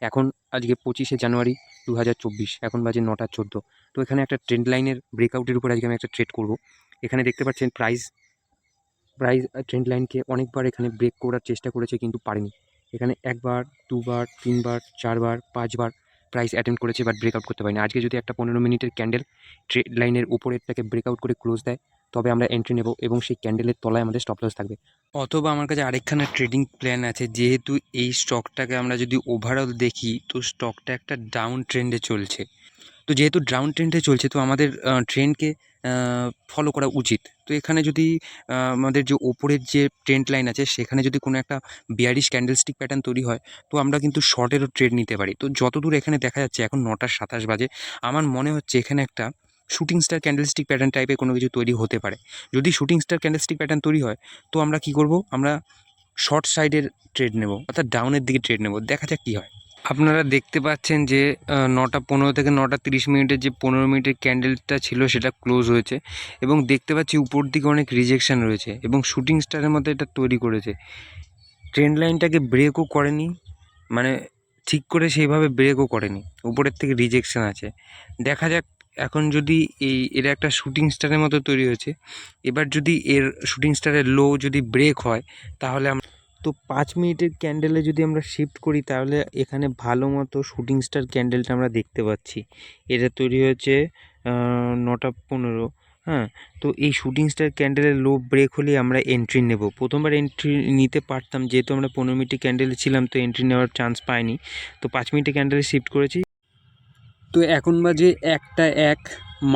এখন আজকে 25শে জানুয়ারি 2024, এখন বাজে 9টা 14। তো এখানে একটা ট্রেন্ড লাইনের ব্রেকআউটের উপর আজকে আমি একটা ট্রেড করব। এখানে দেখতে পাচ্ছেন প্রাইস ট্রেন্ড লাইনকে অনেকবার এখানে ব্রেক করার চেষ্টা করেছে কিন্তু পারেনি। এখানে একবার, দুবার, তিনবার, চারবার, পাঁচবার প্রাইস অ্যাটেম্প করেছে, বাট ব্রেকআউট করতে পারেনি। আজকে যদি একটা 15 মিনিটের ক্যান্ডেল ট্রেড লাইনের উপরেরটাকে ব্রেকআউট করে ক্লোজ দেয়, তবে আমরা এন্ট্রি নেব এবং সেই ক্যান্ডেলের তলায় আমাদের স্টপ লস থাকবে। অথবা আমার কাছে আরেকখানা ট্রেডিং প্ল্যান আছে। যেহেতু এই স্টকটাকে আমরা যদি ওভারঅল দেখি, তো স্টকটা একটা ডাউন ট্রেন্ডে চলছে। তো যেহেতু ডাউন ট্রেন্ডে চলছে, তো আমাদের ট্রেন্ডকে ফলো করা উচিত। তো এখানে যদি আমাদের যে ওপরের যে ট্রেন্ড লাইন আছে, সেখানে যদি কোনো একটা বিয়ারিশ ক্যান্ডেলস্টিক প্যাটার্ন তৈরি হয়, তো আমরা কিন্তু শর্টেরও ট্রেড নিতে পারি। তো যতদূর এখানে দেখা যাচ্ছে, এখন 9টা 27 বাজে, আমার মনে হচ্ছে এখানে একটা শুটিং স্টার ক্যান্ডেলস্টিক প্যাটার্ন টাইপের কোনো কিছু তৈরি হতে পারে। যদি শুটিং স্টার ক্যান্ডেলস্টিক প্যাটার্ন তৈরি হয়, তো আমরা কী করব, আমরা শর্ট সাইডের ট্রেড নেব, অর্থাৎ ডাউনের দিকে ট্রেড নেব। দেখা যাক কী হয়। আপনারা দেখতে পাচ্ছেন যে 9টা 15 থেকে 9টা 30 মিনিটের যে 15 মিনিটের ক্যান্ডেলটা ছিল, সেটা ক্লোজ হয়েছে এবং দেখতে পাচ্ছি উপর দিকে অনেক রিজেকশান রয়েছে এবং শুটিং স্টারের মধ্যে এটা তৈরি করেছে। ট্রেন্ড লাইনটাকে ব্রেকও করেনি, মানে ঠিক করে সেইভাবে ব্রেকও করেনি, উপরের থেকে রিজেকশান আছে। দেখা যাক এখন যদি এর একটা শুটিং স্টারের মতো তৈরি হয়েছে, এবার যদি এর শুটিং স্টারের লো যদি ব্রেক হয়, তাহলে তো 5 মিনিটের ক্যান্ডেলে যদি আমরা শিফট করি, তাহলে এখানে ভালো মতো শুটিং স্টার ক্যান্ডেলটা আমরা দেখতে পাচ্ছি। এটা তৈরি হয়েছে 9টা 15। হ্যাঁ, তো এই শুটিং স্টার ক্যান্ডেলের লো ব্রেক হলেই আমরা এন্ট্রি নেব। প্রথমবার এন্ট্রি নিতে পারতাম, যেহেতু আমরা 15 মিনিটের ক্যান্ডেলে ছিলাম, তো এন্ট্রি নেওয়ার চান্স পাইনি। তো 5 মিনিটের ক্যান্ডেলে শিফট করেছি। তো এখন বাজে 1টা 1,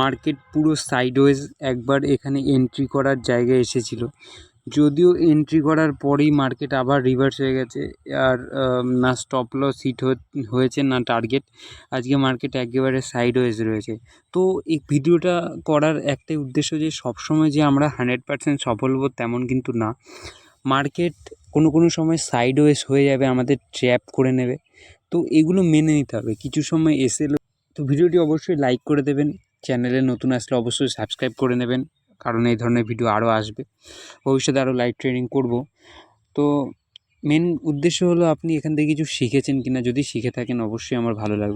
মার্কেট পুরো সাইডওয়েজ একবার এখানে এন্ট্রি করার জায়গায় এসেছিল, যদিও এন্ট্রি করার পরেই মার্কেট আবার রিভার্স হয়ে গেছে। আর না স্টপ লস হিট হয়েছে, না টার্গেট। আজকে মার্কেট একেবারে সাইডওয়েজ রয়েছে। তো এই ভিডিওটা করার একটাই উদ্দেশ্য, যে সবসময় যে আমরা 100% সফল হব তেমন কিন্তু না। মার্কেট কোনো সময় সাইডওয়েজ হয়ে যাবে, আমাদের ট্র্যাপ করে নেবে। তো এগুলো মেনে নিতে হবে। কিছু সময় তো ভিডিওটি অবশ্যই লাইক করে দেবেন। চ্যানেলে নতুন আসলে অবশ্যই সাবস্ক্রাইব করে নেবেন, কারণ এই ধরনের ভিডিও আরও আসবে। ভবিষ্যতে আরও লাইভ ট্রেডিং করব। তো মেন উদ্দেশ্য হলো আপনি এখান থেকে কিছু শিখেছেন কিনা। যদি শিখে থাকেন, অবশ্যই আমার ভালো লাগবে।